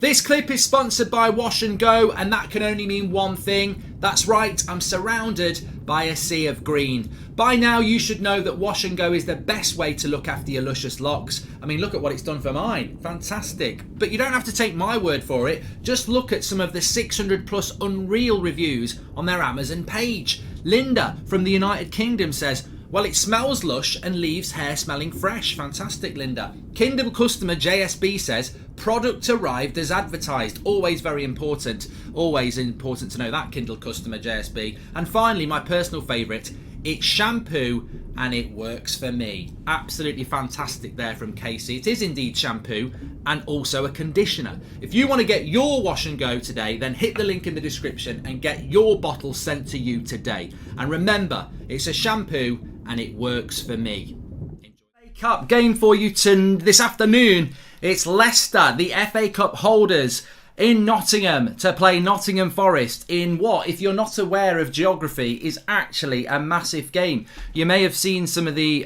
This clip is sponsored by Wash and Go, and that can only mean one thing. That's right, I'm surrounded by a sea of green. By now you should know that Wash and Go is the best way to look after your luscious locks. I mean, look at what it's done for mine. Fantastic. But you don't have to take my word for it. Just look at some of the 600 plus unreal reviews on their Amazon page. Linda from the United Kingdom says, well, it smells lush and leaves hair smelling fresh. Fantastic, Linda. Kindle customer JSB says, product arrived as advertised. Always very important. Always important to know that, Kindle customer JSB. And finally, my personal favourite, it's shampoo and it works for me. Absolutely fantastic there from Casey. It is indeed shampoo and also a conditioner. If you want to get your Wash and Go today, then hit the link in the description and get your bottle sent to you today. And remember, it's a shampoo and it works for me. Enjoy. Cup game for you this afternoon. It's Leicester, the FA Cup holders, in Nottingham to play Nottingham Forest in what, if you're not aware of geography, is actually a massive game. You may have seen some of the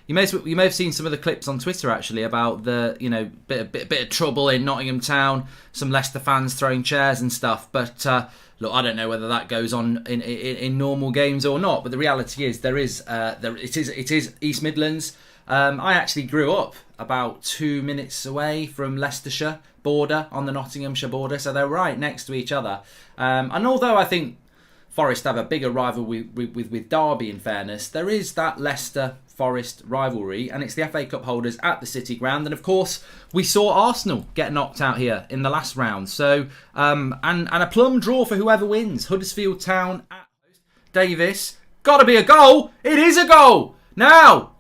you may have seen some of the clips on Twitter actually about the bit of trouble in Nottingham Town, some Leicester fans throwing chairs and stuff. But look, I don't know whether that goes on in normal games or not. But the reality is it is East Midlands. I actually grew up about 2 minutes away from Leicestershire border, on the Nottinghamshire border, so they're right next to each other. And although I think Forest have a bigger rivalry with Derby, in fairness, there is that Leicester-Forest rivalry, and it's the FA Cup holders at the City Ground. And of course, we saw Arsenal get knocked out here in the last round. So, and a plum draw for whoever wins. Huddersfield Town at host. Davis, gotta be a goal. It is a goal. Now,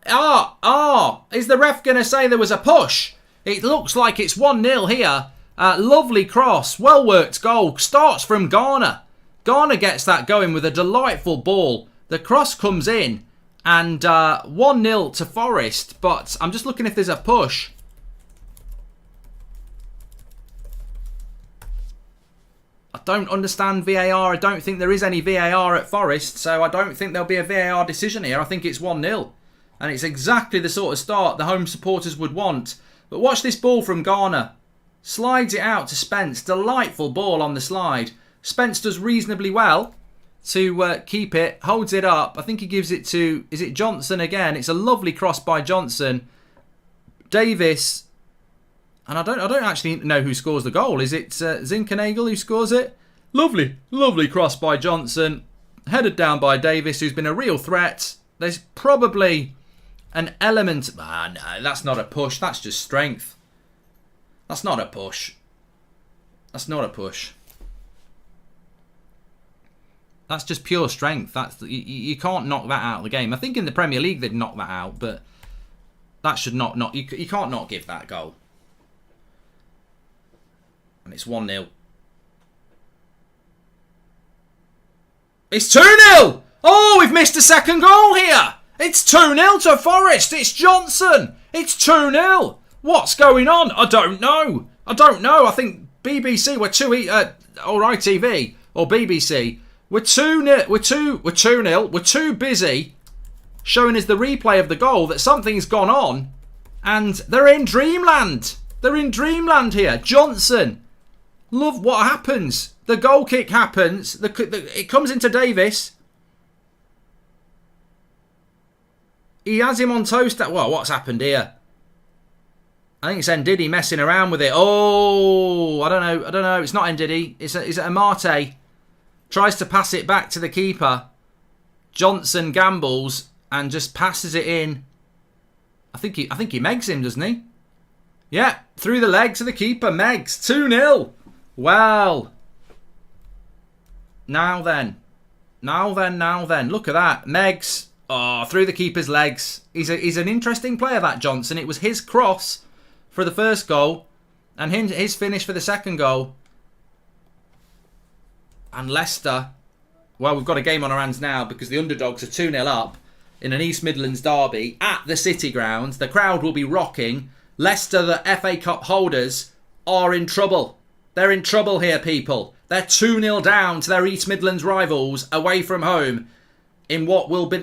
is the ref going to say there was a push? It looks like it's 1-0 here. Lovely cross. Well-worked goal. Starts from Garner. Garner gets that going with a delightful ball. The cross comes in. And 1-0 to Forest. But I'm just looking if there's a push. I don't understand VAR. I don't think there is any VAR at Forest. So I don't think there'll be a VAR decision here. I think it's 1-0. And it's exactly the sort of start the home supporters would want. But watch this ball from Garner. Slides it out to Spence. Delightful ball on the slide. Spence does reasonably well to keep it. Holds it up. I think he gives it to... Is it Johnson again? It's a lovely cross by Johnson. Davis. And I don't actually know who scores the goal. Is it Zinkernagel who scores it? Lovely. Lovely cross by Johnson. Headed down by Davis, who's been a real threat. There's probably an element... no, that's not a push. That's just strength. That's not a push. That's not a push. That's just pure strength. You can't knock that out of the game. I think in the Premier League they'd knock that out, but that should not... You can't not give that goal. And it's 1-0. It's 2-0! Oh, we've missed a second goal here. It's 2-0 to Forest. It's Johnson. It's 2-0. What's going on? I don't know. I think BBC were too... or ITV or BBC were 2-0. We're too busy showing us the replay of the goal that something's gone on. And they're in dreamland. They're in dreamland here. Johnson. Love what happens. The goal kick happens. It comes into Davis. He has him on toast. Well, what's happened here? I think it's Ndidi messing around with it. Oh, I don't know. It's not Ndidi. It's Amate. Tries to pass it back to the keeper. Johnson gambles and just passes it in. I think he megs him, doesn't he? Yeah, through the leg to the keeper. Megs. 2-0. Well. Now then. Look at that. Megs. Oh, through the keeper's legs. He's an interesting player, that Johnson. It was his cross for the first goal and his finish for the second goal. And Leicester, well, we've got a game on our hands now because the underdogs are 2-0 up in an East Midlands derby at the City Ground. The crowd will be rocking. Leicester, the FA Cup holders, are in trouble. They're in trouble here, people. They're 2-0 down to their East Midlands rivals away from home. In what will be,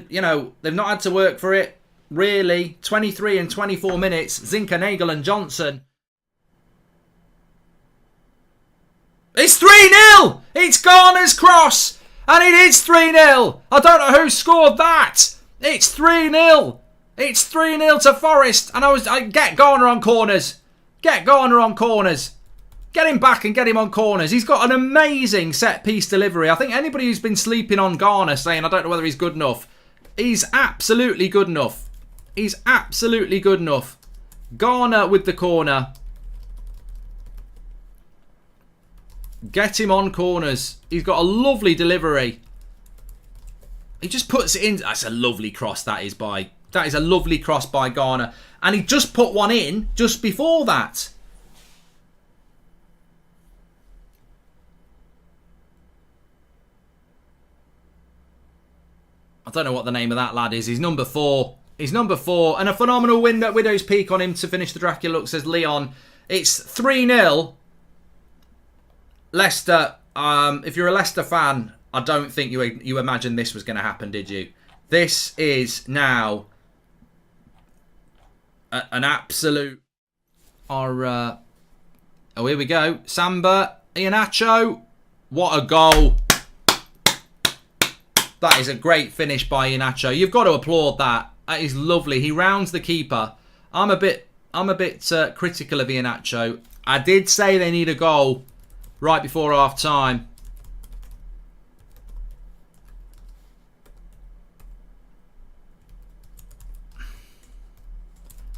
they've not had to work for it, really. 23 and 24 minutes, Zinkernagel and Johnson. It's 3-0! It's Garner's cross! And it is 3-0! I don't know who scored that! It's 3-0! It's 3-0 to Forest. And I get Garner on corners. Get Garner on corners. Get him back and get him on corners. He's got an amazing set-piece delivery. I think anybody who's been sleeping on Garner saying, I don't know whether he's good enough, he's absolutely good enough. He's absolutely good enough. Garner with the corner. Get him on corners. He's got a lovely delivery. He just puts it in. That's a lovely cross that is by... That is a lovely cross by Garner. And he just put one in just before that. I don't know what the name of that lad is. He's number 4. He's number 4. And a phenomenal widow's peak on him to finish the Dracula look, says Leon. It's 3-0. Leicester. If you're a Leicester fan, I don't think you imagined this was going to happen, did you? This is now an absolute... oh, here we go. Samba, Iheanacho. What a goal. That is a great finish by Iheanacho. You've got to applaud that. That is lovely. He rounds the keeper. I'm a bit critical of Iheanacho. I did say they need a goal right before half time.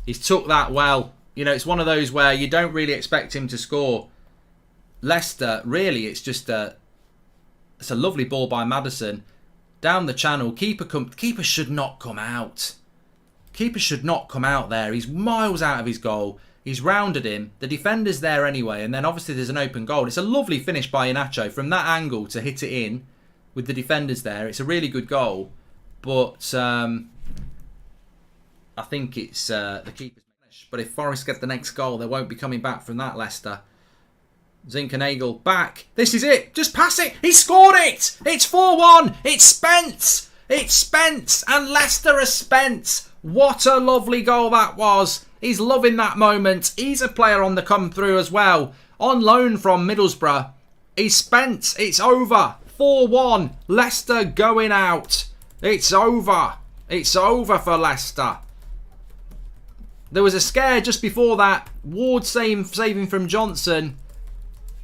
He's took that well. You know, it's one of those where you don't really expect him to score. Leicester, really, it's just it's a lovely ball by Maddison. Down the channel. Keeper should not come out. Keeper should not come out there. He's miles out of his goal. He's rounded him. The defender's there anyway. And then obviously there's an open goal. It's a lovely finish by Iheanacho. From that angle to hit it in with the defenders there. It's a really good goal. But I think it's the keeper's finish. But if Forest get the next goal, they won't be coming back from that, Leicester. Zinchenko back. This is it. Just pass it. He scored it. It's 4-1. It's Spence. It's Spence. And Leicester are Spence. What a lovely goal that was. He's loving that moment. He's a player on the come through as well. On loan from Middlesbrough. He's Spence. It's over. 4-1. Leicester going out. It's over. It's over for Leicester. There was a scare just before that. Ward saving from Johnson.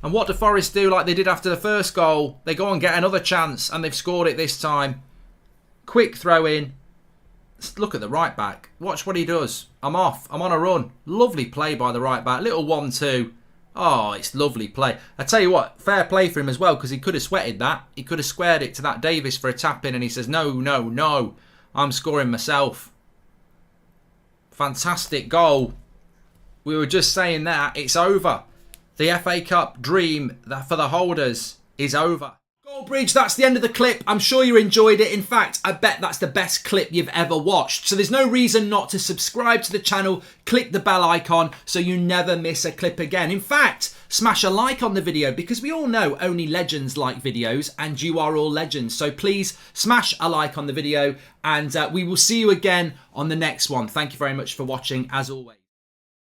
And what do Forest do like they did after the first goal? They go and get another chance and they've scored it this time. Quick throw in. Look at the right back. Watch what he does. I'm off. I'm on a run. Lovely play by the right back. Little 1-2. Oh, it's lovely play. I tell you what, fair play for him as well because he could have sweated that. He could have squared it to that Davis for a tap in and he says, no, no, no. I'm scoring myself. Fantastic goal. We were just saying that. It's over. The FA Cup dream for the holders is over. Goldbridge, that's the end of the clip. I'm sure you enjoyed it. In fact, I bet that's the best clip you've ever watched. So there's no reason not to subscribe to the channel. Click the bell icon so you never miss a clip again. In fact, smash a like on the video because we all know only legends like videos and you are all legends. So please smash a like on the video and we will see you again on the next one. Thank you very much for watching as always.